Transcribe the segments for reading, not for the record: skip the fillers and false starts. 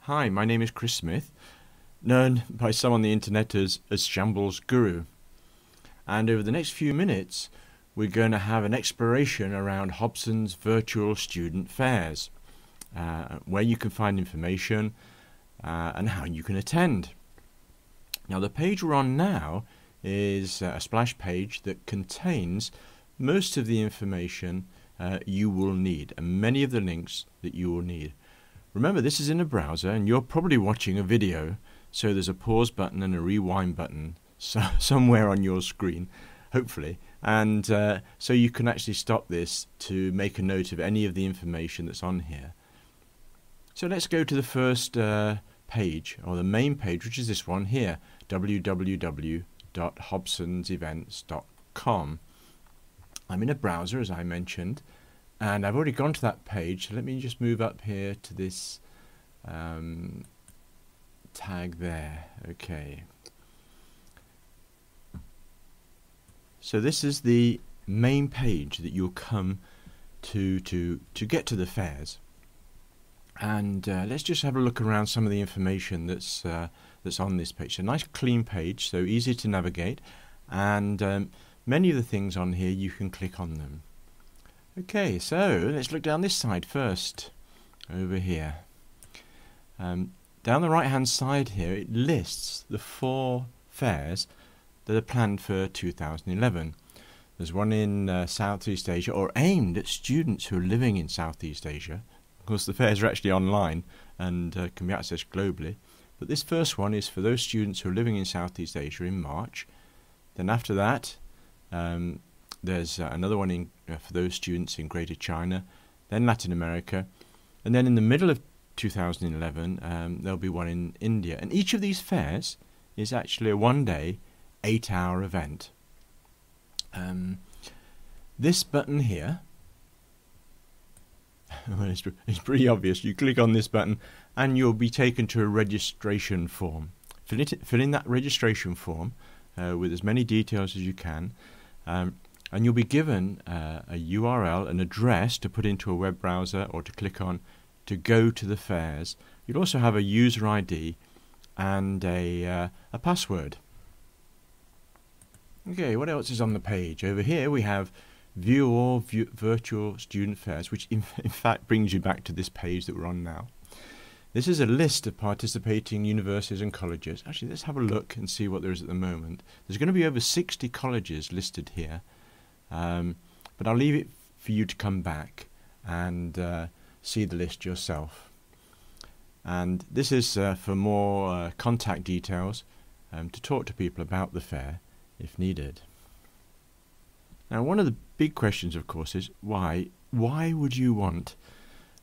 Hi, my name is Chris Smith, known by some on the internet as Shambles Guru. And over the next few minutes, we're going to have an exploration around Hobsons virtual student fairs, where you can find information and how you can attend. Now, the page we're on now is a splash page that contains most of the information you will need, and many of the links that you will need. Remember, this is in a browser, and you're probably watching a video, so there's a pause button and a rewind button somewhere on your screen, hopefully, and so you can actually stop this to make a note of any of the information that's on here. So let's go to the first page, or the main page, which is this one here, www.hobsonsvsf.com. I'm in a browser, as I mentioned, and I've already gone to that page, so let me just move up here to this tag there. Okay. So this is the main page that you'll come to get to the fairs. And let's just have a look around some of the information that's on this page. It's a nice clean page, so easy to navigate, and many of the things on here you can click on them. Okay, so let's look down this side first, over here. Down the right hand side here, it lists the 4 fairs that are planned for 2011. There's one in Southeast Asia, or aimed at students who are living in Southeast Asia. Of course, the fairs are actually online and can be accessed globally. But this first one is for those students who are living in Southeast Asia in March. Then after that, there's another one for those students in Greater China, then Latin America, and then in the middle of 2011 there'll be one in India. And each of these fairs is actually a one-day, 8-hour event. This button here, well, it's pretty obvious. You click on this button and you'll be taken to a registration form. Fill in that registration form with as many details as you can. And you'll be given a URL, an address to put into a web browser or to click on to go to the fairs. You'll also have a user ID and a password. Okay, what else is on the page? Over here we have View All Virtual Student Fairs, which in fact brings you back to this page that we're on now. This is a list of participating universities and colleges. Actually, let's have a look and see what there is at the moment. There's going to be over 60 colleges listed here. But I'll leave it for you to come back and see the list yourself. And this is for more contact details to talk to people about the fair if needed. Now, one of the big questions, of course, is why would you want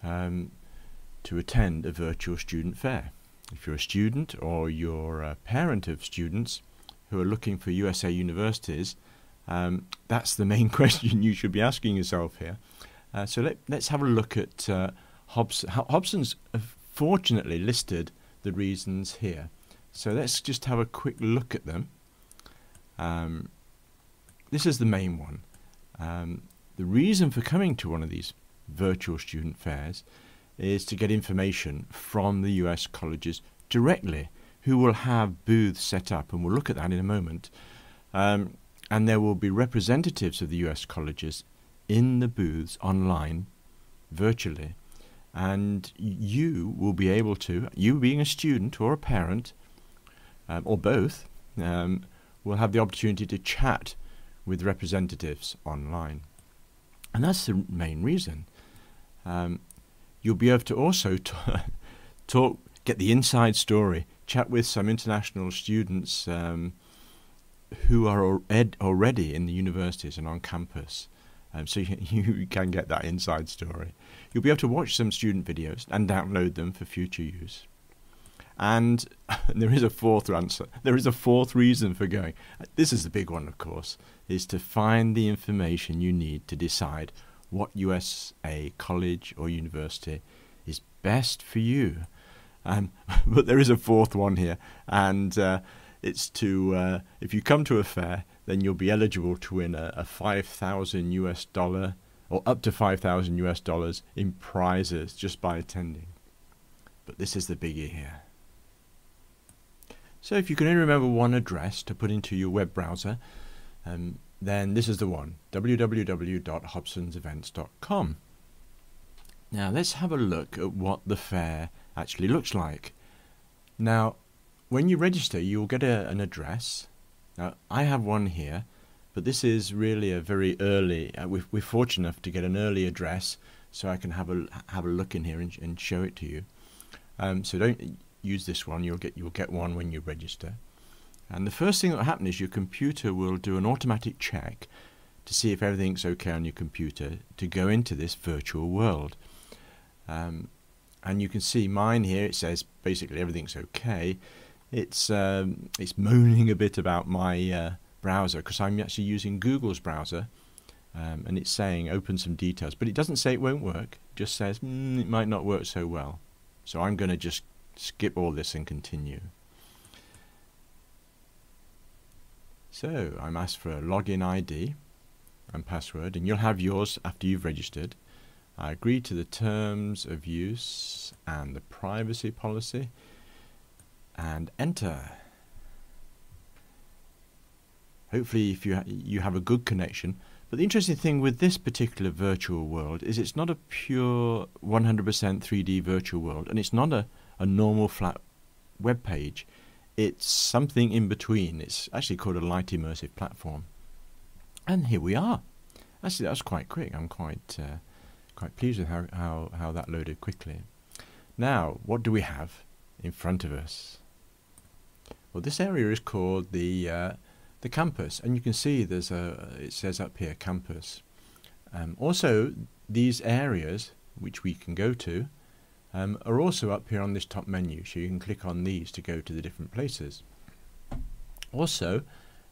to attend a virtual student fair? If you're a student or you're a parent of students who are looking for USA universities, that's the main question you should be asking yourself here. So let's have a look at Hobsons have fortunately listed the reasons here. So let's just have a quick look at them. This is the main one. The reason for coming to one of these virtual student fairs is to get information from the US colleges directly, who will have booths set up, and we'll look at that in a moment. And there will be representatives of the US colleges in the booths online, virtually. And you will be able to, you being a student or a parent, or both, will have the opportunity to chat with representatives online. And that's the main reason. You'll be able to also get the inside story, chat with some international students who are already in the universities and on campus. So you can get that inside story. You'll be able to watch some student videos and download them for future use. And there is a fourth answer. There is a fourth reason for going. This is the big one, of course, is to find the information you need to decide what USA college or university is best for you. But there is a fourth one here, and it's to, if you come to a fair, then you'll be eligible to win a $5,000 or up to $5,000 in prizes just by attending. but this is the biggie here. So if you can only remember one address to put into your web browser, then this is the one, www.hobsonsevents.com. Now let's have a look at what the fair actually looks like. Now when you register you'll get an address. Now I have one here, but this is really a very early, we're fortunate enough to get an early address, so I can have a look in here and show it to you. So don't use this one, you'll get one when you register. And the first thing that will happen is your computer will do an automatic check to see if everything's okay on your computer to go into this virtual world. And you can see mine here, it says basically everything's okay. It's moaning a bit about my browser because I'm actually using Google's browser, and it's saying open some details, but it doesn't say it won't work, it just says it might not work so well. So I'm going to just skip all this and continue. So I'm asked for a login ID and password, and you'll have yours after you've registered. I agree to the terms of use and the privacy policy, and enter. Hopefully if you have a good connection. But the interesting thing with this particular virtual world is it's not a pure 100% 3D virtual world, and it's not a normal flat web page. It's something in between. It's actually called a light immersive platform. And here we are. Actually, that was quite quick. I'm quite pleased with how that loaded quickly. Now, what do we have in front of us? Well, this area is called the campus, and you can see it says up here campus. Also, these areas which we can go to are also up here on this top menu, so you can click on these to go to the different places. Also,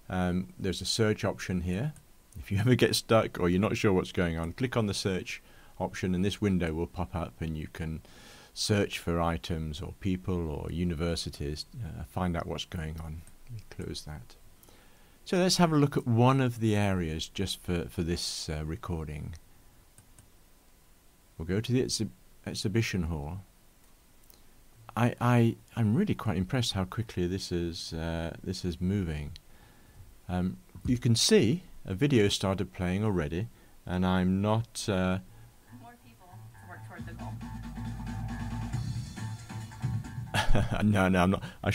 there's a search option here. If you ever get stuck or you're not sure what's going on, click on the search option and this window will pop up and you can search for items or people or universities, find out what's going on. Let me close that. So let's have a look at one of the areas just for this recording. We'll go to the exhibition hall. I'm really quite impressed how quickly this is moving. You can see a video started playing already, and I'm not. More people work toward the goal. No, I'm not. I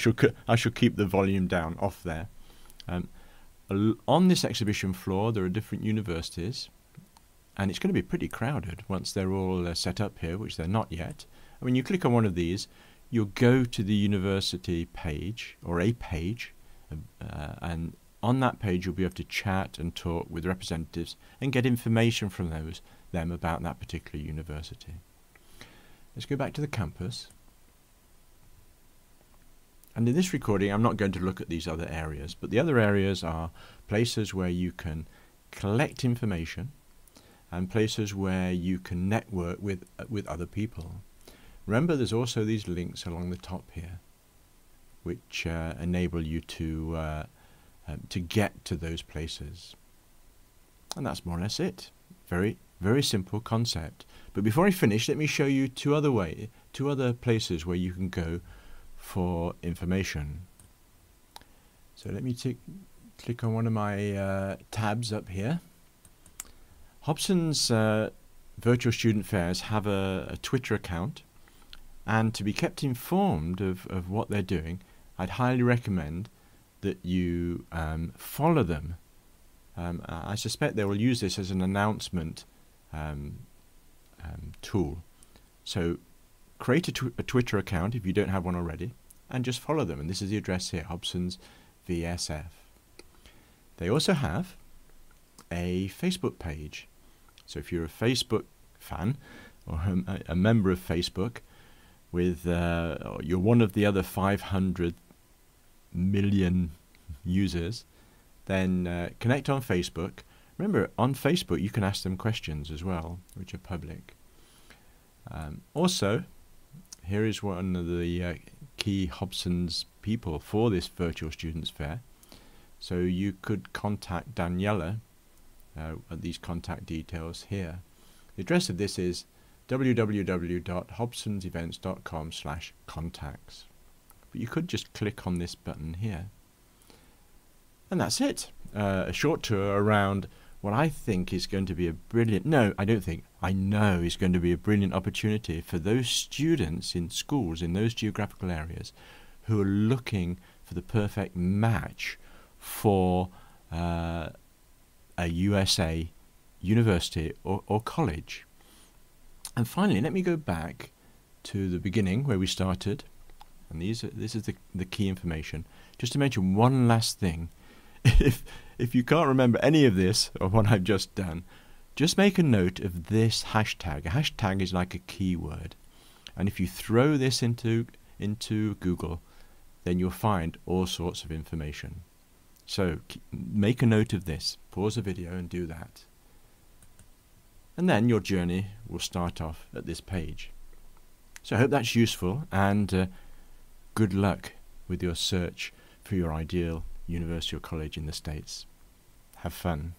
should keep the volume down off there. On this exhibition floor, there are different universities, and it's going to be pretty crowded once they're all set up here, which they're not yet. And when you click on one of these, you'll go to the university page, or a page, and on that page you'll be able to chat and talk with representatives and get information from them about that particular university. Let's go back to the campus. And in this recording I'm not going to look at these other areas, but the other areas are places where you can collect information and places where you can network with other people. Remember, there's also these links along the top here which enable you to get to those places. And that's more or less it. Very, very simple concept. But before I finish, let me show you two other places where you can go for information. So let me click on one of my tabs up here. Hobsons virtual student fairs have a Twitter account, and to be kept informed of what they're doing, I'd highly recommend that you follow them. I suspect they will use this as an announcement tool. So create a Twitter account if you don't have one already, and just follow them. And this is the address here, hobsonsvsf. They also have a Facebook page. So if you're a Facebook fan or a member of Facebook, or you're one of the other 500 million users, then connect on Facebook. Remember, on Facebook you can ask them questions as well, which are public. Also, here is one of the key Hobsons people for this virtual students fair. So you could contact Daniela at these contact details here. The address of this is www.hobsonsevents.com/contacts. But you could just click on this button here. And that's it. A short tour around what I think is going to be a brilliant, no, I don't think, I know is going to be a brilliant opportunity for those students in schools in those geographical areas who are looking for the perfect match for a USA university or college. And finally, let me go back to the beginning where we started, and this is the key information, just to mention one last thing. If you can't remember any of this or what I've just done, just make a note of this hashtag. A hashtag is like a keyword, and if you throw this into Google, then you'll find all sorts of information. So make a note of this, pause the video and do that. And then your journey will start off at this page. So I hope that's useful, and good luck with your search for your ideal university or college in the States. Have fun.